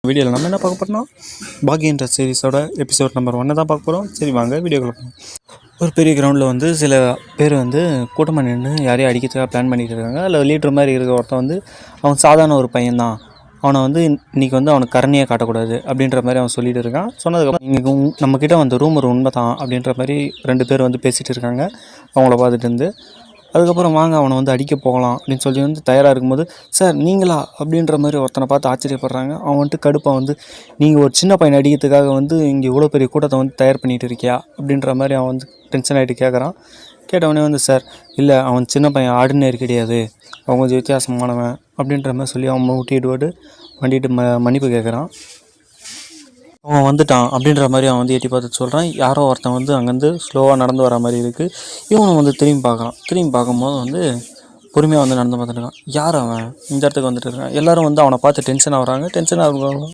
வீடியோவில் நம்ம என்ன பார்க்க போகிறோம்னா பாக்கியன்ற சீரிஸோட எபிசோட் நம்பர் 1 தான் பார்க்க போகிறோம். சரி வாங்க வீடியோக்குள்ள போகலாம். ஒரு பெரிய கிரவுண்டில் வந்து சில பேர் வந்து கூட்டமாக நின்று யாரையும் அடிக்கிறதுக்காக பிளான் பண்ணிட்டு இருக்காங்க. அதில் லீடர் மாதிரி இருக்கிற ஒருத்தன் வந்து அவன் சாதாரண ஒரு பையன்தான், அவனை வந்து இன்றைக்கி வந்து அவனுக்கு கருணையாக காட்டக்கூடாது அப்படின்ற மாதிரி அவன் சொல்லிட்டு இருக்கான். சொன்னதுக்கப்புறம் இங்கே நம்மக்கிட்ட வந்த ரூமர் உண்மை தான் அப்படின்ற மாதிரி 2 பேர் வந்து பேசிகிட்டு இருக்காங்க அவங்கள பார்த்துட்டு இருந்து. அதுக்கப்புறம் வாங்க அவனை வந்து அடிக்க போகலாம் அப்படின்னு சொல்லி வந்து தயாராக இருக்கும்போது, சார் நீங்களா அப்படின்ற மாதிரி ஒருத்தனை பார்த்து ஆச்சரியப்படுறாங்க. அவன் வந்துட்டு கடுப்பாக வந்து, நீங்கள் ஒரு சின்ன பையனை அடிக்கிறதுக்காக வந்து இங்கே இவ்வளோ பெரிய கூட்டத்தை வந்து தயார் பண்ணிகிட்டு இருக்கியா அப்படின்ற மாதிரி அவன் வந்து டென்ஷன் ஆகிட்டு கேட்குறான். கேட்டவொடனே வந்து, சார் இல்லை அவன் சின்ன பையன், ஆர்டினரி கிடையாது, அவன் கொஞ்சம் வித்தியாசமானவன் அப்படின்ற மாதிரி சொல்லி அவன் ஊட்டிட்டு வண்டிட்டு மன்னிப்பு கேட்குறான். அவன் வந்துட்டான் அப்படின்ற மாதிரி அவன் வந்து எட்டி பார்த்து சொல்கிறான். யாரோ ஒருத்தன் வந்து அங்கேருந்து ஸ்லோவாக நடந்து வர மாதிரி இருக்குது. இவனும் வந்து திரும்பி பார்க்குறான். திரும்பி பார்க்கும்போது வந்து பொறுமையாக வந்து நடந்து பார்த்துட்டு இருக்கான். யார் அவன் இந்த இடத்துக்கு வந்துட்டு இருக்கான். எல்லோரும் வந்து அவனை பார்த்து டென்ஷன் ஆகுறாங்க. டென்ஷன் ஆகுறவங்க